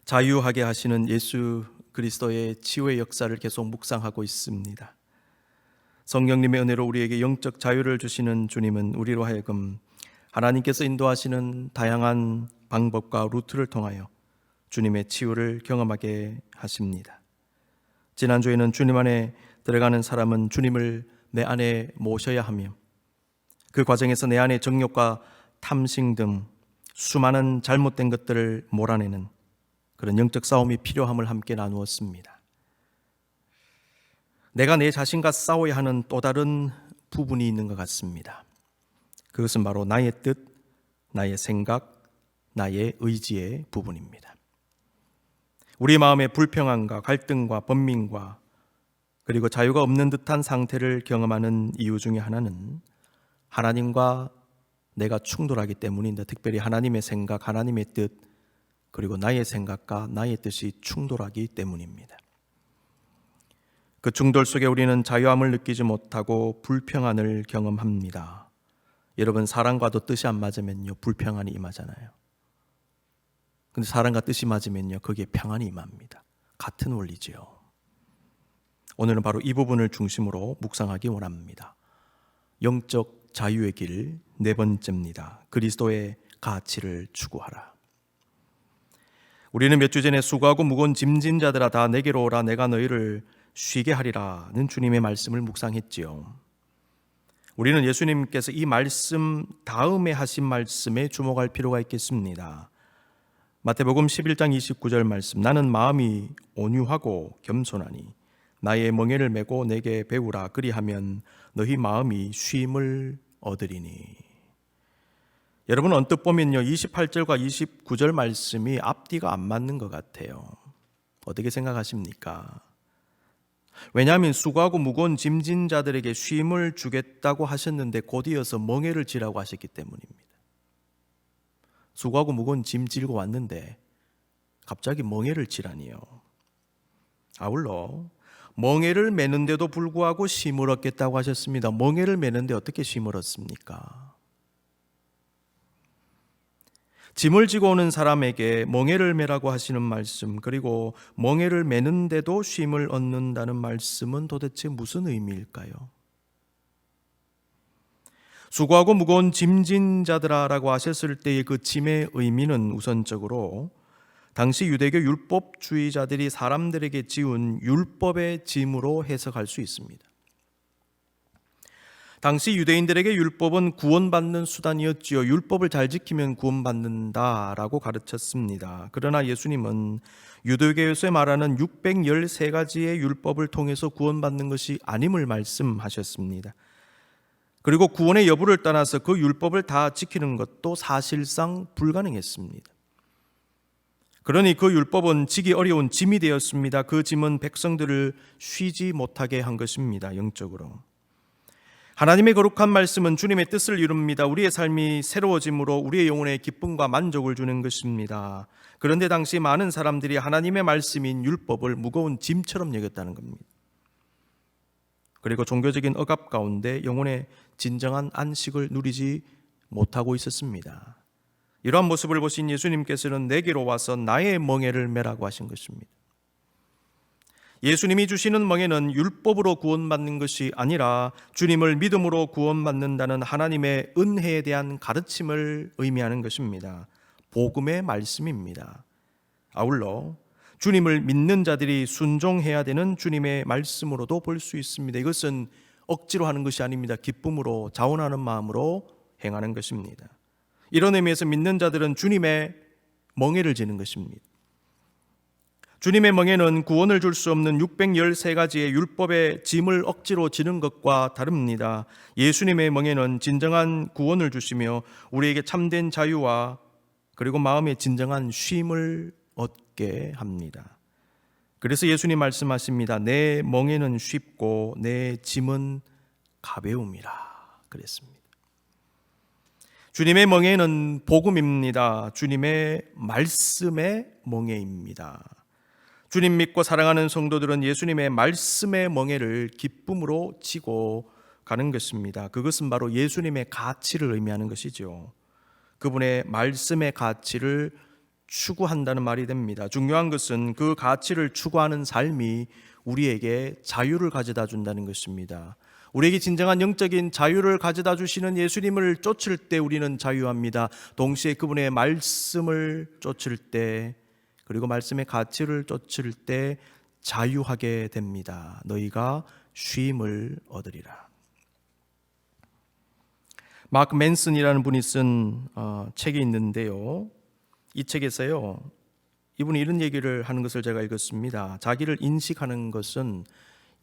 자유하게 하시는 예수 그리스도의 치유의 역사를 계속 묵상하고 있습니다. 성령님의 은혜로 우리에게 영적 자유를 주시는 주님은 우리로 하여금 하나님께서 인도하시는 다양한 방법과 루트를 통하여 주님의 치유를 경험하게 하십니다. 지난주에는 주님 안에 들어가는 사람은 주님을 내 안에 모셔야 하며 그 과정에서 내 안의 정욕과 탐심 등 수많은 잘못된 것들을 몰아내는 그런 영적 싸움이 필요함을 함께 나누었습니다. 내가 내 자신과 싸워야 하는 또 다른 부분이 있는 것 같습니다. 그것은 바로 나의 뜻, 나의 생각, 나의 의지의 부분입니다. 우리 마음의 불평함과 갈등과 번민과 그리고 자유가 없는 듯한 상태를 경험하는 이유 중에 하나는 하나님과 내가 충돌하기 때문인데, 특별히 하나님의 생각, 하나님의 뜻, 그리고 나의 생각과 나의 뜻이 충돌하기 때문입니다. 그 충돌 속에 우리는 자유함을 느끼지 못하고 불평안을 경험합니다. 여러분, 사람과도 뜻이 안 맞으면요 불평안이 임하잖아요. 근데 사람과 뜻이 맞으면요 거기에 평안이 임합니다. 같은 원리지요. 오늘은 바로 이 부분을 중심으로 묵상하기 원합니다. 영적 자유의 길 네 번째입니다. 그리스도의 가치를 추구하라. 우리는 몇 주 전에 수고하고 무거운 짐진 자들아 다 내게로 오라, 내가 너희를 쉬게 하리라는 주님의 말씀을 묵상했지요. 우리는 예수님께서 이 말씀 다음에 하신 말씀에 주목할 필요가 있겠습니다. 마태복음 11장 29절 말씀, 나는 마음이 온유하고 겸손하니 나의 멍에를 메고 내게 배우라, 그리하면 너희 마음이 쉼을 얻으리니. 여러분, 언뜻 보면요 28절과 29절 말씀이 앞뒤가 안 맞는 것 같아요. 어떻게 생각하십니까? 왜냐하면 수고하고 무거운 짐진 자들에게 쉼을 주겠다고 하셨는데 곧 이어서 멍에를 지라고 하셨기 때문입니다. 수고하고 무거운 짐 지고 왔는데 갑자기 멍에를 지라니요. 아울러 멍에를 메는데도 불구하고 쉼을 얻겠다고 하셨습니다. 멍에를 메는데 어떻게 쉼을 얻습니까? 짐을 지고 오는 사람에게 멍에를 메라고 하시는 말씀, 그리고 멍에를 메는데도 쉼을 얻는다는 말씀은 도대체 무슨 의미일까요? 수고하고 무거운 짐진 자들아라고 하셨을 때의 그 짐의 의미는 우선적으로 당시 유대교 율법주의자들이 사람들에게 지운 율법의 짐으로 해석할 수 있습니다. 당시 유대인들에게 율법은 구원받는 수단이었지요. 율법을 잘 지키면 구원받는다라고 가르쳤습니다. 그러나 예수님은 유대교에서 말하는 613가지의 율법을 통해서 구원받는 것이 아님을 말씀하셨습니다. 그리고 구원의 여부를 떠나서 그 율법을 다 지키는 것도 사실상 불가능했습니다. 그러니 그 율법은 지기 어려운 짐이 되었습니다. 그 짐은 백성들을 쉬지 못하게 한 것입니다. 영적으로. 하나님의 거룩한 말씀은 주님의 뜻을 이룹니다. 우리의 삶이 새로워짐으로 우리의 영혼에 기쁨과 만족을 주는 것입니다. 그런데 당시 많은 사람들이 하나님의 말씀인 율법을 무거운 짐처럼 여겼다는 겁니다. 그리고 종교적인 억압 가운데 영혼의 진정한 안식을 누리지 못하고 있었습니다. 이러한 모습을 보신 예수님께서는 내게로 와서 나의 멍에를 메라고 하신 것입니다. 예수님이 주시는 멍에는 율법으로 구원받는 것이 아니라 주님을 믿음으로 구원받는다는 하나님의 은혜에 대한 가르침을 의미하는 것입니다. 복음의 말씀입니다. 아울러 주님을 믿는 자들이 순종해야 되는 주님의 말씀으로도 볼 수 있습니다. 이것은 억지로 하는 것이 아닙니다. 기쁨으로, 자원하는 마음으로 행하는 것입니다. 이런 의미에서 믿는 자들은 주님의 멍에를 지는 것입니다. 주님의 멍에는 구원을 줄 수 없는 613가지의 율법의 짐을 억지로 지는 것과 다릅니다. 예수님의 멍에는 진정한 구원을 주시며 우리에게 참된 자유와 그리고 마음의 진정한 쉼을 얻게 합니다. 그래서 예수님 말씀하십니다. 내 멍에는 쉽고 내 짐은 가벼움이라 그랬습니다. 주님의 멍에는 복음입니다. 주님의 말씀의 멍에입니다. 주님 믿고 사랑하는 성도들은 예수님의 말씀의 멍에를 기쁨으로 지고 가는 것입니다. 그것은 바로 예수님의 가치를 의미하는 것이죠. 그분의 말씀의 가치를 추구한다는 말이 됩니다. 중요한 것은 그 가치를 추구하는 삶이 우리에게 자유를 가져다 준다는 것입니다. 우리에게 진정한 영적인 자유를 가져다 주시는 예수님을 쫓을 때 우리는 자유합니다. 동시에 그분의 말씀을 쫓을 때, 그리고 말씀의 가치를 쫓을 때 자유하게 됩니다. 너희가 쉼을 얻으리라. 마크 맨슨이라는 분이 쓴 책이 있는데요. 이 책에서요, 이분이 이런 얘기를 하는 것을 제가 읽었습니다. 자기를 인식하는 것은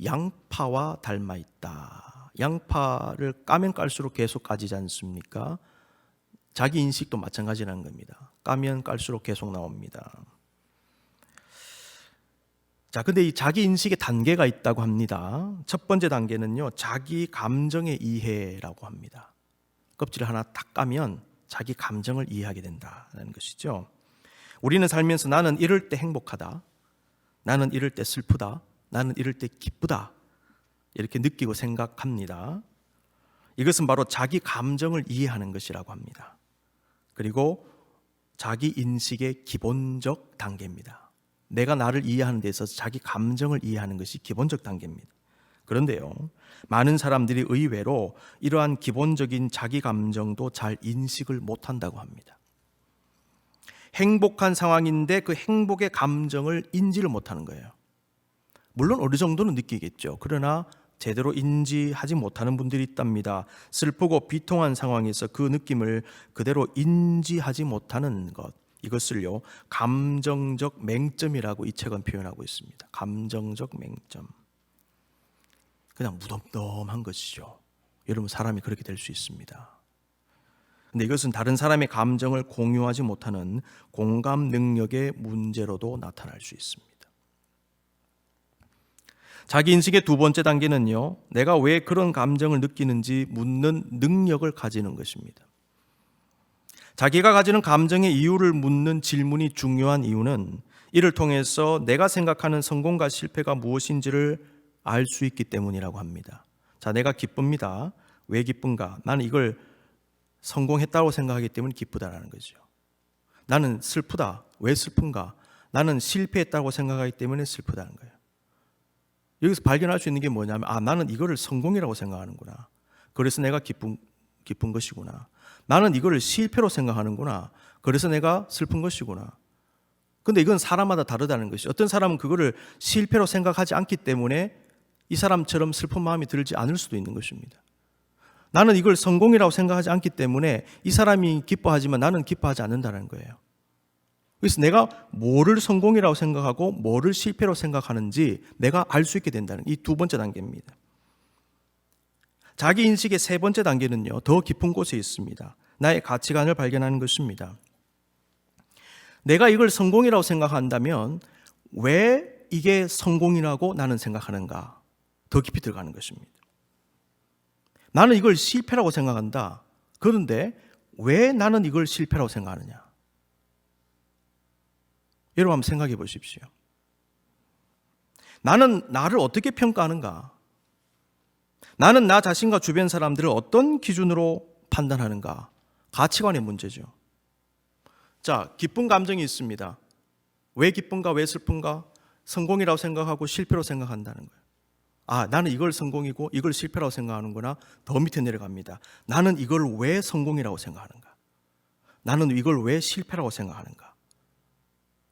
양파와 닮아 있다. 양파를 까면 깔수록 계속 까지지 않습니까? 자기 인식도 마찬가지라는 겁니다. 까면 깔수록 계속 나옵니다. 자, 근데 이 자기 인식의 단계가 있다고 합니다. 첫 번째 단계는요, 자기 감정의 이해라고 합니다. 껍질을 하나 딱 까면 자기 감정을 이해하게 된다는 것이죠. 우리는 살면서 나는 이럴 때 행복하다, 나는 이럴 때 슬프다, 나는 이럴 때 기쁘다, 이렇게 느끼고 생각합니다. 이것은 바로 자기 감정을 이해하는 것이라고 합니다. 그리고 자기 인식의 기본적 단계입니다. 내가 나를 이해하는 데 있어서 자기 감정을 이해하는 것이 기본적 단계입니다. 그런데요, 많은 사람들이 의외로 이러한 기본적인 자기 감정도 잘 인식을 못한다고 합니다. 행복한 상황인데 그 행복의 감정을 인지를 못하는 거예요. 물론 어느 정도는 느끼겠죠. 그러나 제대로 인지하지 못하는 분들이 있답니다. 슬프고 비통한 상황에서 그 느낌을 그대로 인지하지 못하는 것, 이것을요, 감정적 맹점이라고 이 책은 표현하고 있습니다. 감정적 맹점. 그냥 무덤덤한 것이죠. 여러분, 사람이 그렇게 될 수 있습니다. 근데 이것은 다른 사람의 감정을 공유하지 못하는 공감 능력의 문제로도 나타날 수 있습니다. 자기 인식의 두 번째 단계는요, 내가 왜 그런 감정을 느끼는지 묻는 능력을 가지는 것입니다. 자기가 가지는 감정의 이유를 묻는 질문이 중요한 이유는 이를 통해서 내가 생각하는 성공과 실패가 무엇인지를 알 수 있기 때문이라고 합니다. 자, 내가 기쁩니다. 왜 기쁜가? 나는 이걸 성공했다고 생각하기 때문에 기쁘다라는 거죠. 나는 슬프다. 왜 슬픈가? 나는 실패했다고 생각하기 때문에 슬프다는 거예요. 여기서 발견할 수 있는 게 뭐냐면, 나는 이거를 성공이라고 생각하는구나. 그래서 내가 기쁜 것이구나. 나는 이거를 실패로 생각하는구나. 그래서 내가 슬픈 것이구나. 근데 이건 사람마다 다르다는 것이, 어떤 사람은 그거를 실패로 생각하지 않기 때문에 이 사람처럼 슬픈 마음이 들지 않을 수도 있는 것입니다. 나는 이걸 성공이라고 생각하지 않기 때문에 이 사람이 기뻐하지만 나는 기뻐하지 않는다는 거예요. 그래서 내가 뭐를 성공이라고 생각하고 뭐를 실패로 생각하는지 내가 알 수 있게 된다는 이 두 번째 단계입니다. 자기 인식의 세 번째 단계는요, 더 깊은 곳에 있습니다. 나의 가치관을 발견하는 것입니다. 내가 이걸 성공이라고 생각한다면 왜 이게 성공이라고 나는 생각하는가? 더 깊이 들어가는 것입니다. 나는 이걸 실패라고 생각한다. 그런데 왜 나는 이걸 실패라고 생각하느냐? 여러분 한번 생각해 보십시오. 나는 나를 어떻게 평가하는가? 나는 나 자신과 주변 사람들을 어떤 기준으로 판단하는가? 가치관의 문제죠. 자, 기쁜 감정이 있습니다. 왜 기쁜가? 왜 슬픈가? 성공이라고 생각하고 실패로 생각한다는 거예요. 나는 이걸 성공이고 이걸 실패라고 생각하는구나. 더 밑에 내려갑니다. 나는 이걸 왜 성공이라고 생각하는가? 나는 이걸 왜 실패라고 생각하는가?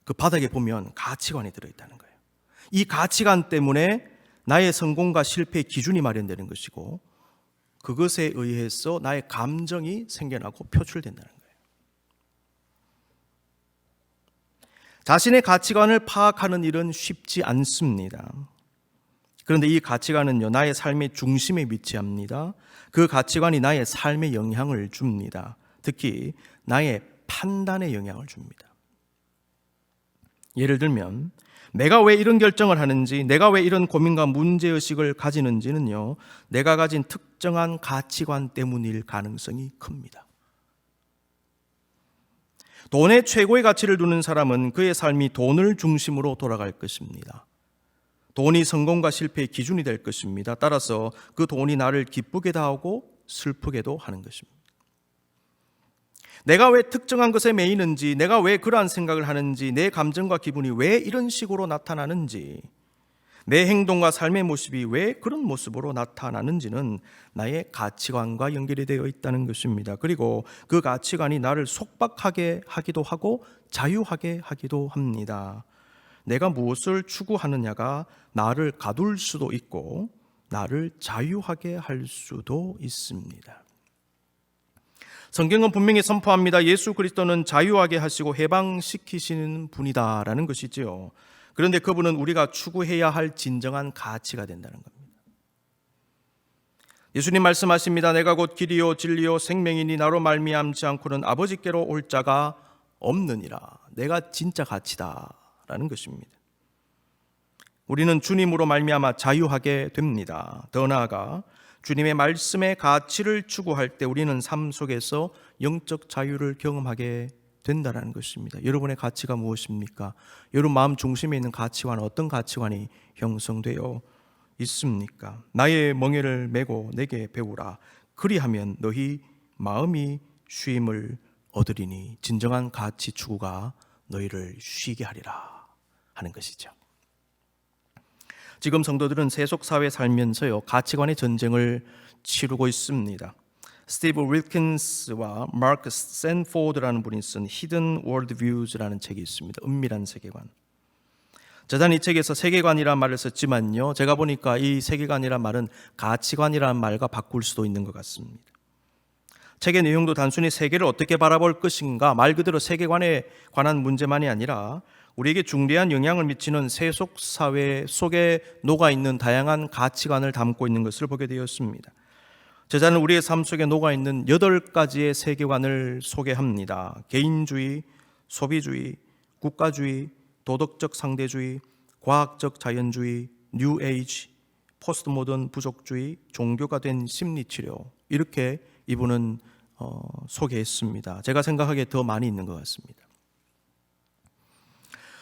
그 바닥에 보면 가치관이 들어있다는 거예요. 이 가치관 때문에 나의 성공과 실패의 기준이 마련되는 것이고, 그것에 의해서 나의 감정이 생겨나고 표출된다는 거예요. 자신의 가치관을 파악하는 일은 쉽지 않습니다. 그런데 이 가치관은요, 나의 삶의 중심에 위치합니다. 그 가치관이 나의 삶에 영향을 줍니다. 특히 나의 판단에 영향을 줍니다. 예를 들면 내가 왜 이런 결정을 하는지, 내가 왜 이런 고민과 문제의식을 가지는지는요, 내가 가진 특정한 가치관 때문일 가능성이 큽니다. 돈에 최고의 가치를 두는 사람은 그의 삶이 돈을 중심으로 돌아갈 것입니다. 돈이 성공과 실패의 기준이 될 것입니다. 따라서 그 돈이 나를 기쁘게도 하고 슬프게도 하는 것입니다. 내가 왜 특정한 것에 매이는지, 내가 왜 그러한 생각을 하는지, 내 감정과 기분이 왜 이런 식으로 나타나는지, 내 행동과 삶의 모습이 왜 그런 모습으로 나타나는지는 나의 가치관과 연결이 되어 있다는 것입니다. 그리고 그 가치관이 나를 속박하게 하기도 하고 자유하게 하기도 합니다. 내가 무엇을 추구하느냐가 나를 가둘 수도 있고 나를 자유하게 할 수도 있습니다. 성경은 분명히 선포합니다. 예수 그리스도는 자유하게 하시고 해방시키시는 분이다라는 것이지요. 그런데 그분은 우리가 추구해야 할 진정한 가치가 된다는 겁니다. 예수님 말씀하십니다. 내가 곧 길이요 진리요 생명이니 나로 말미암지 않고는 아버지께로 올 자가 없느니라. 내가 진짜 가치다라는 것입니다. 우리는 주님으로 말미암아 자유하게 됩니다. 더 나아가 주님의 말씀의 가치를 추구할 때 우리는 삶 속에서 영적 자유를 경험하게 된다는 것입니다. 여러분의 가치가 무엇입니까? 여러분 마음 중심에 있는 가치관은 어떤 가치관이 형성되어 있습니까? 나의 멍에를 메고 내게 배우라. 그리하면 너희 마음이 쉼을 얻으리니 진정한 가치 추구가 너희를 쉬게 하리라 하는 것이죠. 지금 성도들은 세속사회에 살면서요 가치관의 전쟁을 치르고 있습니다. 스티브 윌킨스와 마크 샌포드라는 분이 쓴 Hidden Worldviews라는 책이 있습니다. 은밀한 세계관. 저자는 이 책에서 세계관이라는 말을 썼지만요, 제가 보니까 이 세계관이라는 말은 가치관이라는 말과 바꿀 수도 있는 것 같습니다. 책의 내용도 단순히 세계를 어떻게 바라볼 것인가, 말 그대로 세계관에 관한 문제만이 아니라 우리에게 중대한 영향을 미치는 세속 사회 속에 녹아있는 다양한 가치관을 담고 있는 것을 보게 되었습니다. 저자는 우리의 삶 속에 녹아있는 8가지의 세계관을 소개합니다. 개인주의, 소비주의, 국가주의, 도덕적 상대주의, 과학적 자연주의, 뉴에이지, 포스트모던 부족주의, 종교가 된 심리치료, 이렇게 이분은 소개했습니다. 제가 생각하기에 더 많이 있는 것 같습니다.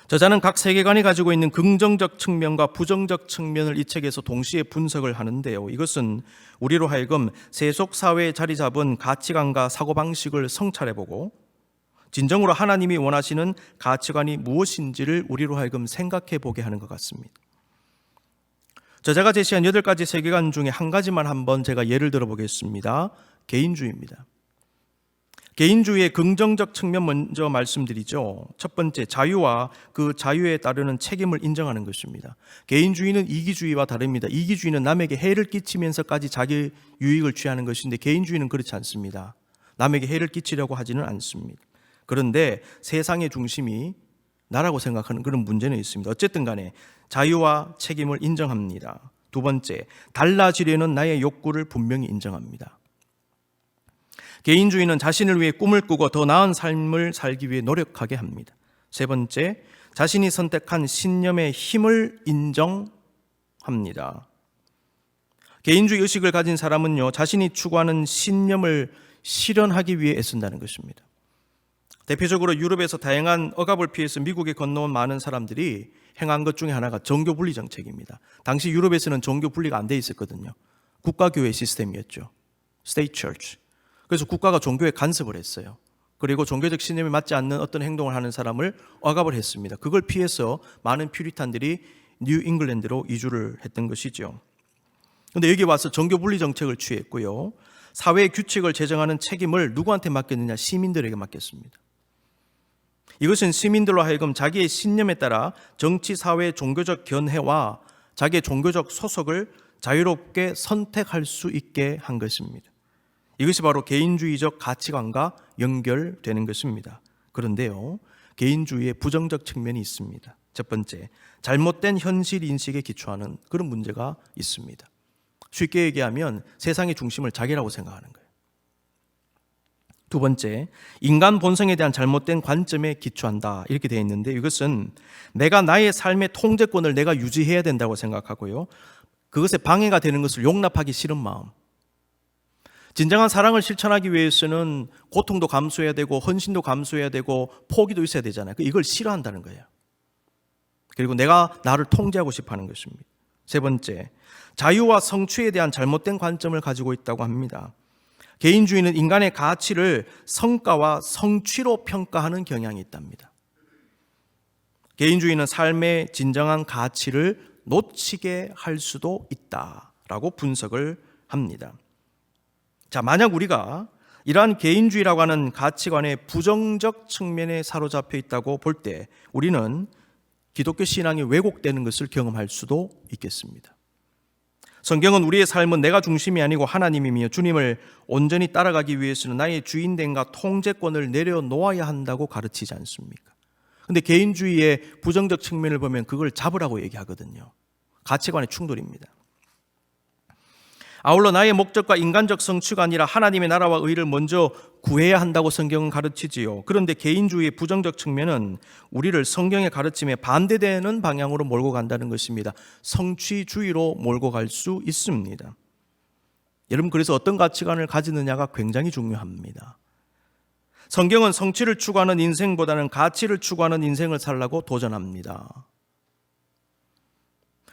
저자는 각 세계관이 가지고 있는 긍정적 측면과 부정적 측면을 이 책에서 동시에 분석을 하는데요, 이것은 우리로 하여금 세속 사회에 자리 잡은 가치관과 사고방식을 성찰해보고 진정으로 하나님이 원하시는 가치관이 무엇인지를 우리로 하여금 생각해보게 하는 것 같습니다. 저자가 제시한 8가지 세계관 중에 한 가지만 한번 제가 예를 들어보겠습니다. 개인주의입니다. 개인주의의 긍정적 측면 먼저 말씀드리죠. 첫 번째, 자유와 그 자유에 따르는 책임을 인정하는 것입니다. 개인주의는 이기주의와 다릅니다. 이기주의는 남에게 해를 끼치면서까지 자기 유익을 취하는 것인데 개인주의는 그렇지 않습니다. 남에게 해를 끼치려고 하지는 않습니다. 그런데 세상의 중심이 나라고 생각하는 그런 문제는 있습니다. 어쨌든 간에 자유와 책임을 인정합니다. 두 번째, 달라지려는 나의 욕구를 분명히 인정합니다. 개인주의는 자신을 위해 꿈을 꾸고 더 나은 삶을 살기 위해 노력하게 합니다. 세 번째, 자신이 선택한 신념의 힘을 인정합니다. 개인주의 의식을 가진 사람은요, 자신이 추구하는 신념을 실현하기 위해 애쓴다는 것입니다. 대표적으로 유럽에서 다양한 억압을 피해서 미국에 건너온 많은 사람들이 행한 것 중에 하나가 종교 분리 정책입니다. 당시 유럽에서는 종교 분리가 안 돼 있었거든요. 국가교회 시스템이었죠. State Church. 그래서 국가가 종교에 간섭을 했어요. 그리고 종교적 신념에 맞지 않는 어떤 행동을 하는 사람을 억압을 했습니다. 그걸 피해서 많은 퓨리탄들이 뉴 잉글랜드로 이주를 했던 것이죠. 그런데 여기 와서 종교 분리 정책을 취했고요, 사회의 규칙을 제정하는 책임을 누구한테 맡겼느냐? 시민들에게 맡겼습니다. 이것은 시민들로 하여금 자기의 신념에 따라 정치, 사회, 종교적 견해와 자기의 종교적 소속을 자유롭게 선택할 수 있게 한 것입니다. 이것이 바로 개인주의적 가치관과 연결되는 것입니다. 그런데요, 개인주의의 부정적 측면이 있습니다. 첫 번째, 잘못된 현실 인식에 기초하는 그런 문제가 있습니다. 쉽게 얘기하면 세상의 중심을 자기라고 생각하는 거예요. 두 번째, 인간 본성에 대한 잘못된 관점에 기초한다, 이렇게 되어 있는데, 이것은 내가 나의 삶의 통제권을 내가 유지해야 된다고 생각하고요, 그것에 방해가 되는 것을 용납하기 싫은 마음. 진정한 사랑을 실천하기 위해서는 고통도 감수해야 되고 헌신도 감수해야 되고 포기도 있어야 되잖아요. 이걸 싫어한다는 거예요. 그리고 내가 나를 통제하고 싶어하는 것입니다. 세 번째, 자유와 성취에 대한 잘못된 관점을 가지고 있다고 합니다. 개인주의는 인간의 가치를 성과와 성취로 평가하는 경향이 있답니다. 개인주의는 삶의 진정한 가치를 놓치게 할 수도 있다라고 분석을 합니다. 자, 만약 우리가 이러한 개인주의라고 하는 가치관의 부정적 측면에 사로잡혀 있다고 볼 때 우리는 기독교 신앙이 왜곡되는 것을 경험할 수도 있겠습니다. 성경은 우리의 삶은 내가 중심이 아니고 하나님이며 주님을 온전히 따라가기 위해서는 나의 주인됨과 통제권을 내려놓아야 한다고 가르치지 않습니까? 그런데 개인주의의 부정적 측면을 보면 그걸 잡으라고 얘기하거든요. 가치관의 충돌입니다. 아울러 나의 목적과 인간적 성취가 아니라 하나님의 나라와 의를 먼저 구해야 한다고 성경은 가르치지요. 그런데 개인주의의 부정적 측면은 우리를 성경의 가르침에 반대되는 방향으로 몰고 간다는 것입니다. 성취주의로 몰고 갈 수 있습니다. 여러분, 그래서 어떤 가치관을 가지느냐가 굉장히 중요합니다. 성경은 성취를 추구하는 인생보다는 가치를 추구하는 인생을 살라고 도전합니다.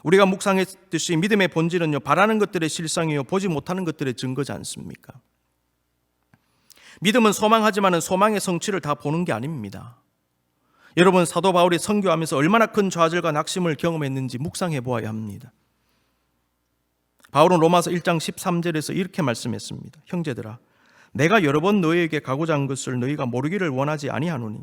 우리가 묵상했듯이 믿음의 본질은요, 바라는 것들의 실상이요, 보지 못하는 것들의 증거지 않습니까? 믿음은 소망하지만은 소망의 성취를 다 보는 게 아닙니다. 여러분, 사도 바울이 선교하면서 얼마나 큰 좌절과 낙심을 경험했는지 묵상해 보아야 합니다. 바울은 로마서 1장 13절에서 이렇게 말씀했습니다. 형제들아, 내가 여러 번 너희에게 가고자 한 것을 너희가 모르기를 원하지 아니하노니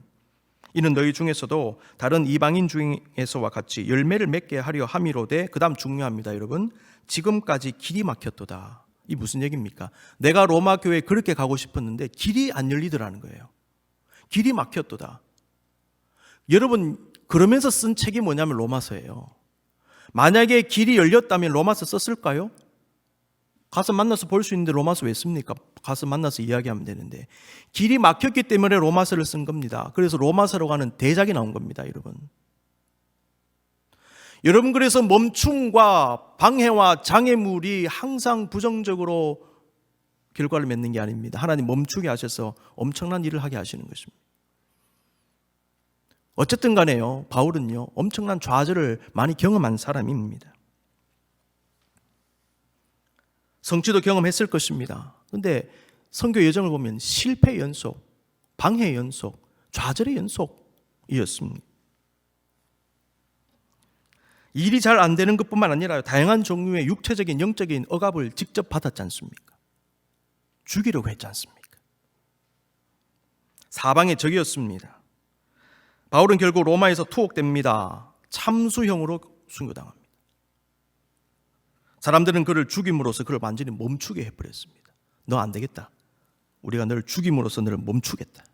이는 너희 중에서도 다른 이방인 중에서와 같이 열매를 맺게 하려 함이로되, 그 다음 중요합니다. 여러분, 지금까지 길이 막혔도다. 이 무슨 얘기입니까? 내가 로마 교회에 그렇게 가고 싶었는데 길이 안 열리더라는 거예요. 길이 막혔도다. 여러분, 그러면서 쓴 책이 뭐냐면 로마서예요. 만약에 길이 열렸다면 로마서 썼을까요? 가서 만나서 볼 수 있는데 로마서 왜 씁니까? 가서 만나서 이야기하면 되는데, 길이 막혔기 때문에 로마서를 쓴 겁니다. 그래서 로마서라고 하는 대작이 나온 겁니다, 여러분. 여러분, 그래서 멈춤과 방해와 장애물이 항상 부정적으로 결과를 맺는 게 아닙니다. 하나님 멈추게 하셔서 엄청난 일을 하게 하시는 것입니다. 어쨌든 간에요, 바울은요, 엄청난 좌절을 많이 경험한 사람입니다. 성취도 경험했을 것입니다. 그런데 선교 여정을 보면 실패의 연속, 방해의 연속, 좌절의 연속이었습니다. 일이 잘 안 되는 것뿐만 아니라 다양한 종류의 육체적인 영적인 억압을 직접 받았지 않습니까? 죽이려고 했지 않습니까? 사방의 적이었습니다. 바울은 결국 로마에서 투옥됩니다. 참수형으로 순교당합니다. 사람들은 그를 죽임으로써 그를 완전히 멈추게 해버렸습니다. 너 안 되겠다. 우리가 너를 죽임으로써 너를 멈추겠다.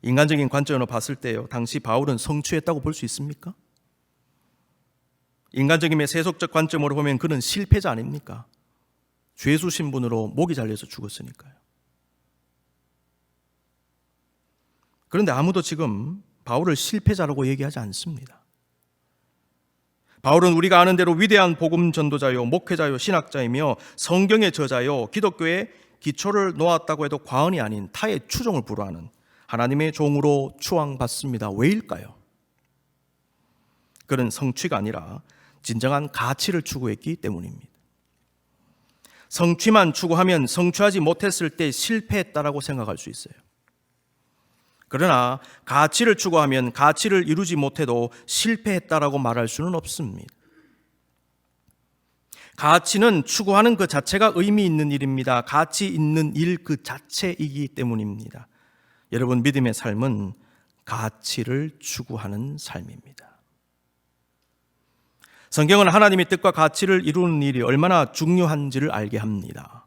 인간적인 관점으로 봤을 때요, 당시 바울은 성취했다고 볼 수 있습니까? 인간적인 세속적 관점으로 보면 그는 실패자 아닙니까? 죄수 신분으로 목이 잘려서 죽었으니까요. 그런데 아무도 지금 바울을 실패자라고 얘기하지 않습니다. 바울은 우리가 아는 대로 위대한 복음 전도자요, 목회자요, 신학자이며 성경의 저자요, 기독교의 기초를 놓았다고 해도 과언이 아닌 타의 추종을 불허하는 하나님의 종으로 추앙받습니다. 왜일까요? 그는 성취가 아니라 진정한 가치를 추구했기 때문입니다. 성취만 추구하면 성취하지 못했을 때 실패했다라고 생각할 수 있어요. 그러나 가치를 추구하면 가치를 이루지 못해도 실패했다라고 말할 수는 없습니다. 가치는 추구하는 그 자체가 의미 있는 일입니다. 가치 있는 일 그 자체이기 때문입니다. 여러분, 믿음의 삶은 가치를 추구하는 삶입니다. 성경은 하나님의 뜻과 가치를 이루는 일이 얼마나 중요한지를 알게 합니다.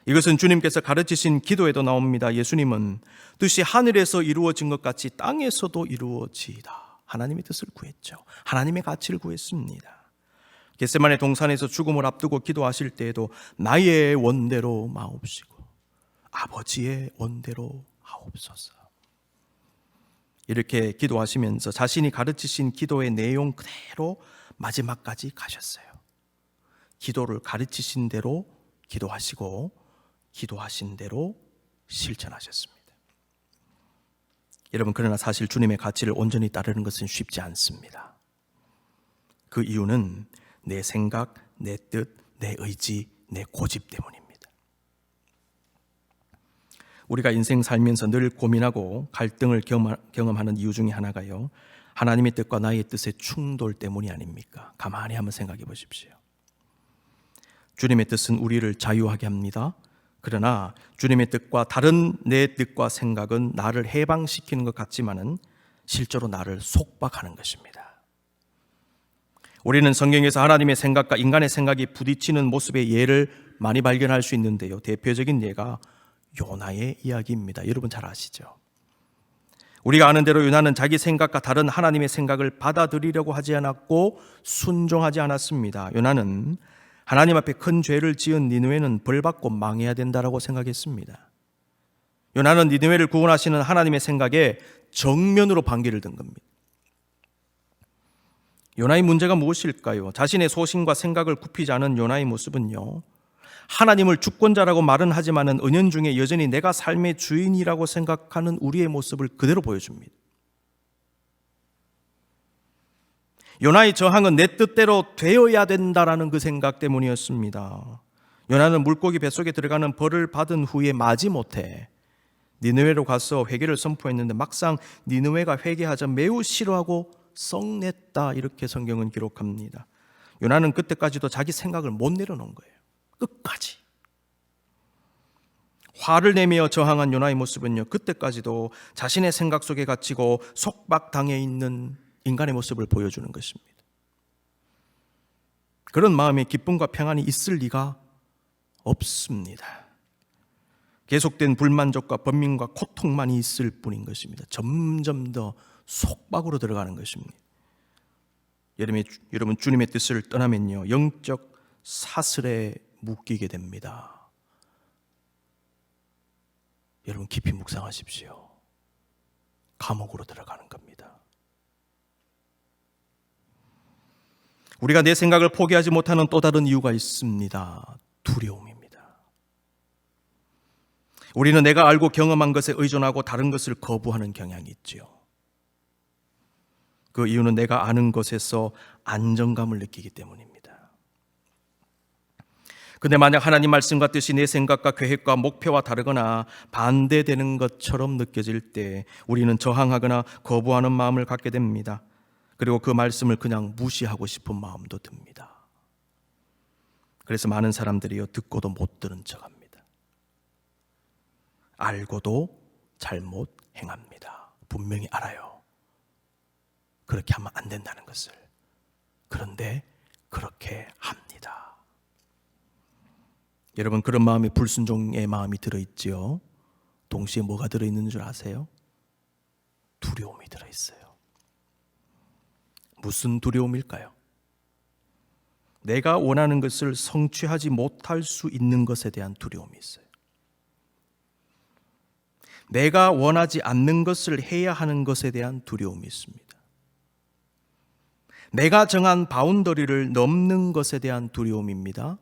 이것은 주님께서 가르치신 기도에도 나옵니다. 예수님은 뜻이 하늘에서 이루어진 것 같이 땅에서도 이루어지이다. 하나님의 뜻을 구했죠. 하나님의 가치를 구했습니다. 겟세마네 동산에서 죽음을 앞두고 기도하실 때에도 나의 원대로 마옵시고 아버지의 원대로 하옵소서. 이렇게 기도하시면서 자신이 가르치신 기도의 내용 그대로 마지막까지 가셨어요. 기도를 가르치신 대로 기도하시고 기도하신 대로 실천하셨습니다. 여러분, 그러나 사실 주님의 가치를 온전히 따르는 것은 쉽지 않습니다. 그 이유는 내 생각, 내 뜻, 내 의지, 내 고집 때문입니다. 우리가 인생 살면서 늘 고민하고 갈등을 경험하는 이유 중에 하나가요, 하나님의 뜻과 나의 뜻의 충돌 때문이 아닙니까? 가만히 한번 생각해 보십시오. 주님의 뜻은 우리를 자유하게 합니다. 그러나 주님의 뜻과 다른 내 뜻과 생각은 나를 해방시키는 것 같지만은 실제로 나를 속박하는 것입니다. 우리는 성경에서 하나님의 생각과 인간의 생각이 부딪히는 모습의 예를 많이 발견할 수 있는데요, 대표적인 예가 요나의 이야기입니다. 여러분 잘 아시죠? 우리가 아는 대로 요나는 자기 생각과 다른 하나님의 생각을 받아들이려고 하지 않았고 순종하지 않았습니다. 요나는 하나님 앞에 큰 죄를 지은 니느웨는 벌받고 망해야 된다라고 생각했습니다. 요나는 니느웨를 구원하시는 하나님의 생각에 정면으로 반기를 든 겁니다. 요나의 문제가 무엇일까요? 자신의 소신과 생각을 굽히지 않은 요나의 모습은요, 하나님을 주권자라고 말은 하지만은 은연중에 여전히 내가 삶의 주인이라고 생각하는 우리의 모습을 그대로 보여줍니다. 요나의 저항은 내 뜻대로 되어야 된다라는 그 생각 때문이었습니다. 요나는 물고기 뱃속에 들어가는 벌을 받은 후에 마지못해 니느웨로 가서 회개를 선포했는데 막상 니느웨가 회개하자 매우 싫어하고 썩냈다, 이렇게 성경은 기록합니다. 요나는 그때까지도 자기 생각을 못 내려놓은 거예요. 끝까지. 화를 내며 저항한 요나의 모습은요, 그때까지도 자신의 생각 속에 갇히고 속박당해 있는 인간의 모습을 보여주는 것입니다. 그런 마음에 기쁨과 평안이 있을 리가 없습니다. 계속된 불만족과 번민과 고통만이 있을 뿐인 것입니다. 점점 더 속박으로 들어가는 것입니다. 여러분 주님의 뜻을 떠나면요, 영적 사슬에 묶이게 됩니다. 여러분 깊이 묵상하십시오. 감옥으로 들어가는 겁니다. 우리가 내 생각을 포기하지 못하는 또 다른 이유가 있습니다. 두려움입니다. 우리는 내가 알고 경험한 것에 의존하고 다른 것을 거부하는 경향이 있지요. 그 이유는 내가 아는 것에서 안정감을 느끼기 때문입니다. 근데 만약 하나님 말씀과 뜻이 내 생각과 계획과 목표와 다르거나 반대되는 것처럼 느껴질 때 우리는 저항하거나 거부하는 마음을 갖게 됩니다. 그리고 그 말씀을 그냥 무시하고 싶은 마음도 듭니다. 그래서 많은 사람들이요, 듣고도 못 들은 척합니다. 알고도 잘못 행합니다. 분명히 알아요. 그렇게 하면 안 된다는 것을. 그런데 그렇게 합니다. 여러분, 그런 마음이 불순종의 마음이 들어있지요. 동시에 뭐가 들어있는 줄 아세요? 두려움이 들어있어요. 무슨 두려움일까요? 내가 원하는 것을 성취하지 못할 수 있는 것에 대한 두려움이 있어요. 내가 원하지 않는 것을 해야 하는 것에 대한 두려움이 있습니다. 내가 정한 바운더리를 넘는 것에 대한 두려움입니다.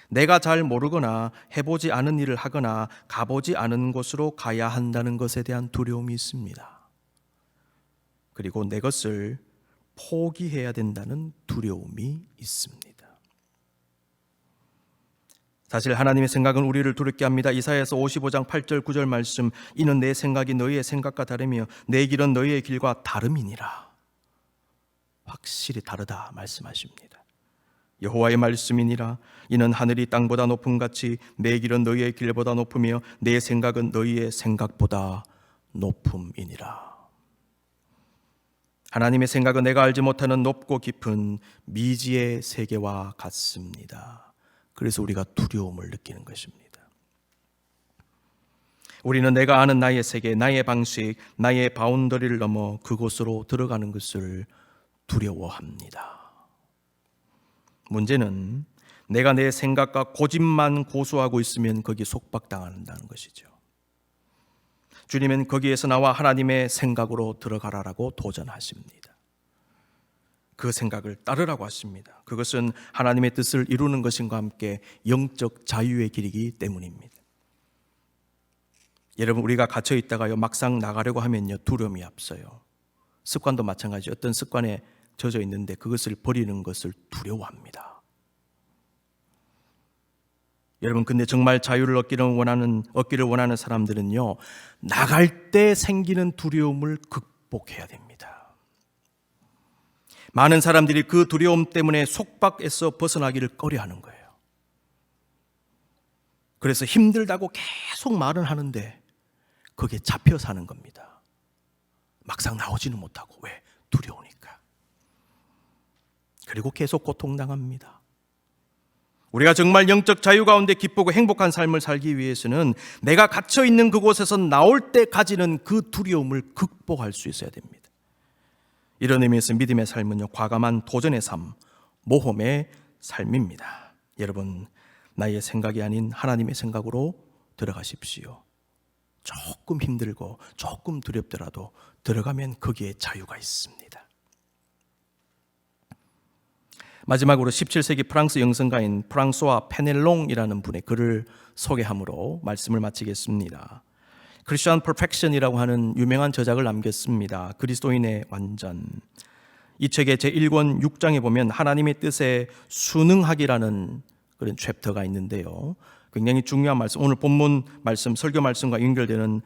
내가 잘 모르거나 해보지 않은 일을 하거나 가보지 않은 곳으로 가야 한다는 것에 대한 두려움이 있습니다. 그리고 내 것을 포기해야 된다는 두려움이 있습니다. 사실 하나님의 생각은 우리를 두렵게 합니다. 이사야서 55장 8절 9절 말씀, 이는 내 생각이 너희의 생각과 다르며 내 길은 너희의 길과 다름이니라. 확실히 다르다 말씀하십니다. 여호와의 말씀이니라. 이는 하늘이 땅보다 높음같이 내 길은 너희의 길보다 높으며 내 생각은 너희의 생각보다 높음이니라. 하나님의 생각은 내가 알지 못하는 높고 깊은 미지의 세계와 같습니다. 그래서 우리가 두려움을 느끼는 것입니다. 우리는 내가 아는 나의 세계, 나의 방식, 나의 바운더리를 넘어 그곳으로 들어가는 것을 두려워합니다. 문제는 내가 내 생각과 고집만 고수하고 있으면 거기 속박당한다는 것이죠. 주님은 거기에서 나와 하나님의 생각으로 들어가라라고 도전하십니다. 그 생각을 따르라고 하십니다. 그것은 하나님의 뜻을 이루는 것과 함께 영적 자유의 길이기 때문입니다. 여러분, 우리가 갇혀 있다가요, 막상 나가려고 하면요, 두려움이 앞서요. 습관도 마찬가지. 어떤 습관에 젖어 있는데 그것을 버리는 것을 두려워합니다. 여러분, 근데 정말 자유를 얻기를 원하는 사람들은요, 나갈 때 생기는 두려움을 극복해야 됩니다. 많은 사람들이 그 두려움 때문에 속박에서 벗어나기를 꺼려하는 거예요. 그래서 힘들다고 계속 말은 하는데 그게 잡혀 사는 겁니다. 막상 나오지는 못하고. 왜? 두려우니까. 그리고 계속 고통당합니다. 우리가 정말 영적 자유 가운데 기쁘고 행복한 삶을 살기 위해서는 내가 갇혀 있는 그곳에서 나올 때까지는 그 두려움을 극복할 수 있어야 됩니다. 이런 의미에서 믿음의 삶은요, 과감한 도전의 삶, 모험의 삶입니다. 여러분, 나의 생각이 아닌 하나님의 생각으로 들어가십시오. 조금 힘들고 조금 두렵더라도 들어가면 거기에 자유가 있습니다. 마지막으로 17세기 프랑스 영성가인 프랑소아 페넬롱이라는 분의 글을 소개함으로 말씀을 마치겠습니다. 크리스천 퍼펙션이라고 하는 유명한 저작을 남겼습니다. 그리스도인의 완전. 이 책의 제1권 6장에 보면 하나님의 뜻에 순응하기라는 그런 챕터가 있는데요. 굉장히 중요한 말씀, 오늘 본문 말씀, 설교 말씀과 연결되는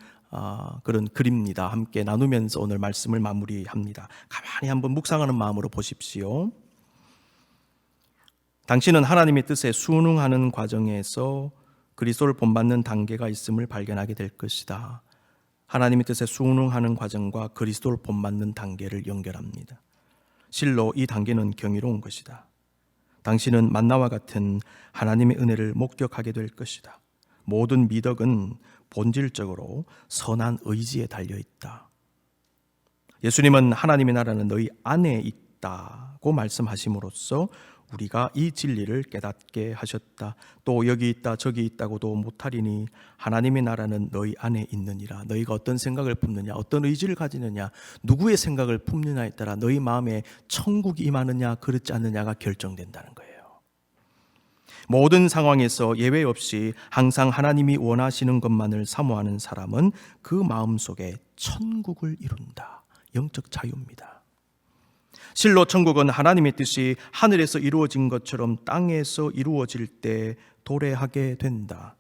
그런 글입니다. 함께 나누면서 오늘 말씀을 마무리합니다. 가만히 한번 묵상하는 마음으로 보십시오. 당신은 하나님의 뜻에 순응하는 과정에서 그리스도를 본받는 단계가 있음을 발견하게 될 것이다. 하나님의 뜻에 순응하는 과정과 그리스도를 본받는 단계를 연결합니다. 실로 이 단계는 경이로운 것이다. 당신은 만나와 같은 하나님의 은혜를 목격하게 될 것이다. 모든 미덕은 본질적으로 선한 의지에 달려있다. 예수님은 하나님의 나라는 너희 안에 있다고 말씀하심으로써 우리가 이 진리를 깨닫게 하셨다. 또 여기 있다 저기 있다고도 못하리니 하나님의 나라는 너희 안에 있느니라. 너희가 어떤 생각을 품느냐, 어떤 의지를 가지느냐, 누구의 생각을 품느냐에 따라 너희 마음에 천국이 임하느냐 그렇지 않느냐가 결정된다는 거예요. 모든 상황에서 예외 없이 항상 하나님이 원하시는 것만을 사모하는 사람은 그 마음속에 천국을 이룬다. 영적 자유입니다. 실로 천국은 하나님의 뜻이 하늘에서 이루어진 것처럼 땅에서 이루어질 때 도래하게 된다.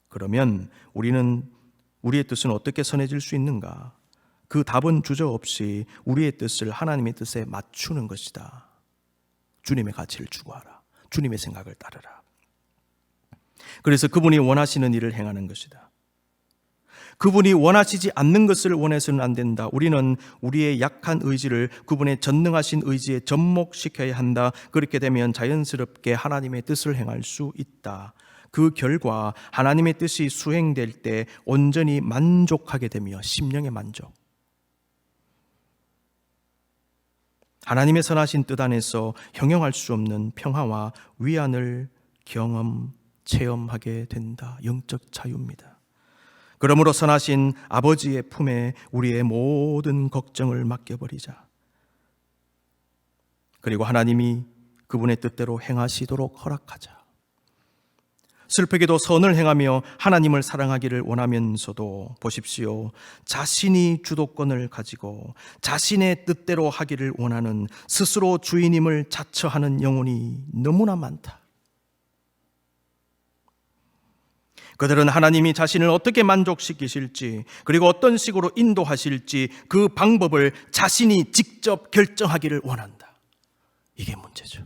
그러면 우리의 뜻은 어떻게 선해질 수 있는가? 그 답은 주저없이 우리의 뜻을 하나님의 뜻에 맞추는 것이다. 주님의 가치를 추구하라. 주님의 생각을 따르라. 그래서 그분이 원하시는 일을 행하는 것이다. 그분이 원하시지 않는 것을 원해서는 안 된다. 우리는 우리의 약한 의지를 그분의 전능하신 의지에 접목시켜야 한다. 그렇게 되면 자연스럽게 하나님의 뜻을 행할 수 있다. 그 결과 하나님의 뜻이 수행될 때 온전히 만족하게 되며 심령의 만족. 하나님의 선하신 뜻 안에서 형용할 수 없는 평화와 위안을 체험하게 된다. 영적 자유입니다. 그러므로 선하신 아버지의 품에 우리의 모든 걱정을 맡겨버리자. 그리고 하나님이 그분의 뜻대로 행하시도록 허락하자. 슬프게도 선을 행하며 하나님을 사랑하기를 원하면서도 보십시오. 자신이 주도권을 가지고 자신의 뜻대로 하기를 원하는 스스로 주인임을 자처하는 영혼이 너무나 많다. 그들은 하나님이 자신을 어떻게 만족시키실지 그리고 어떤 식으로 인도하실지 그 방법을 자신이 직접 결정하기를 원한다. 이게 문제죠.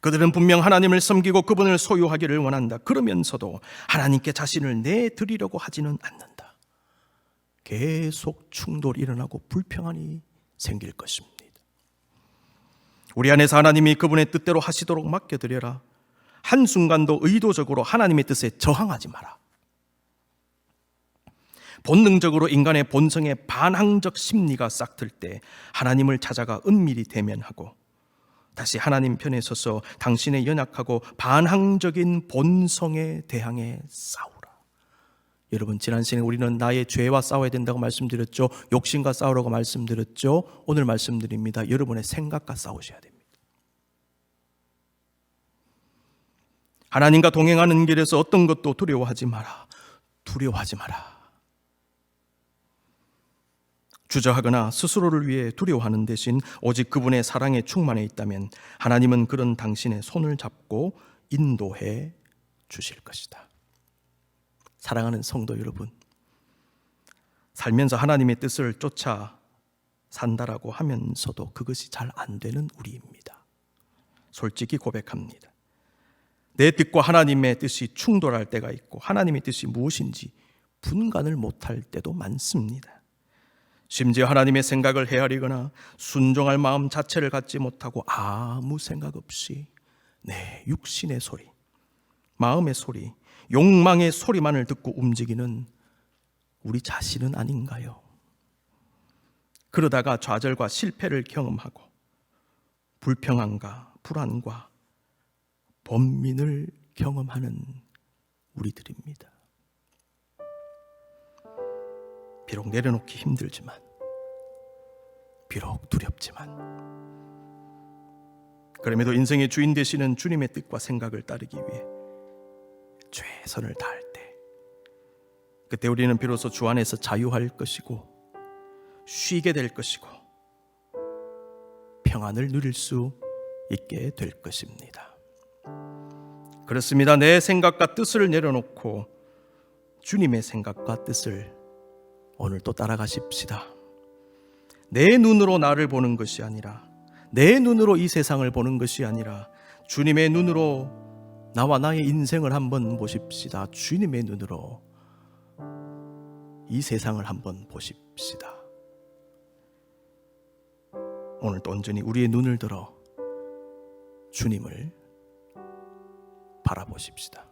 그들은 분명 하나님을 섬기고 그분을 소유하기를 원한다. 그러면서도 하나님께 자신을 내드리려고 하지는 않는다. 계속 충돌이 일어나고 불평안이 생길 것입니다. 우리 안에서 하나님이 그분의 뜻대로 하시도록 맡겨드려라. 한순간도 의도적으로 하나님의 뜻에 저항하지 마라. 본능적으로 인간의 본성에 반항적 심리가 싹틀 때 하나님을 찾아가 은밀히 대면하고 다시 하나님 편에 서서 당신의 연약하고 반항적인 본성에 대항해 싸우라. 여러분, 지난 시간에 우리는 나의 죄와 싸워야 된다고 말씀드렸죠. 욕심과 싸우라고 말씀드렸죠. 오늘 말씀드립니다. 여러분의 생각과 싸우셔야 됩니다. 하나님과 동행하는 길에서 어떤 것도 두려워하지 마라. 두려워하지 마라. 주저하거나 스스로를 위해 두려워하는 대신 오직 그분의 사랑에 충만해 있다면 하나님은 그런 당신의 손을 잡고 인도해 주실 것이다. 사랑하는 성도 여러분, 살면서 하나님의 뜻을 쫓아 산다라고 하면서도 그것이 잘 안 되는 우리입니다. 솔직히 고백합니다. 내 뜻과 하나님의 뜻이 충돌할 때가 있고 하나님의 뜻이 무엇인지 분간을 못할 때도 많습니다. 심지어 하나님의 생각을 헤아리거나 순종할 마음 자체를 갖지 못하고 아무 생각 없이 내 육신의 소리, 마음의 소리, 욕망의 소리만을 듣고 움직이는 우리 자신은 아닌가요? 그러다가 좌절과 실패를 경험하고 불평함과 불안과 번민을 경험하는 우리들입니다. 비록 내려놓기 힘들지만, 비록 두렵지만, 그럼에도 인생의 주인 되시는 주님의 뜻과 생각을 따르기 위해 최선을 다할 때, 그때 우리는 비로소 주 안에서 자유할 것이고 쉬게 될 것이고 평안을 누릴 수 있게 될 것입니다. 그렇습니다. 내 생각과 뜻을 내려놓고 주님의 생각과 뜻을 오늘 또 따라가십시다. 내 눈으로 나를 보는 것이 아니라, 내 눈으로 이 세상을 보는 것이 아니라 주님의 눈으로 나와 나의 인생을 한번 보십시다. 주님의 눈으로 이 세상을 한번 보십시다. 오늘 또 온전히 우리의 눈을 들어 주님을 바라보십시다.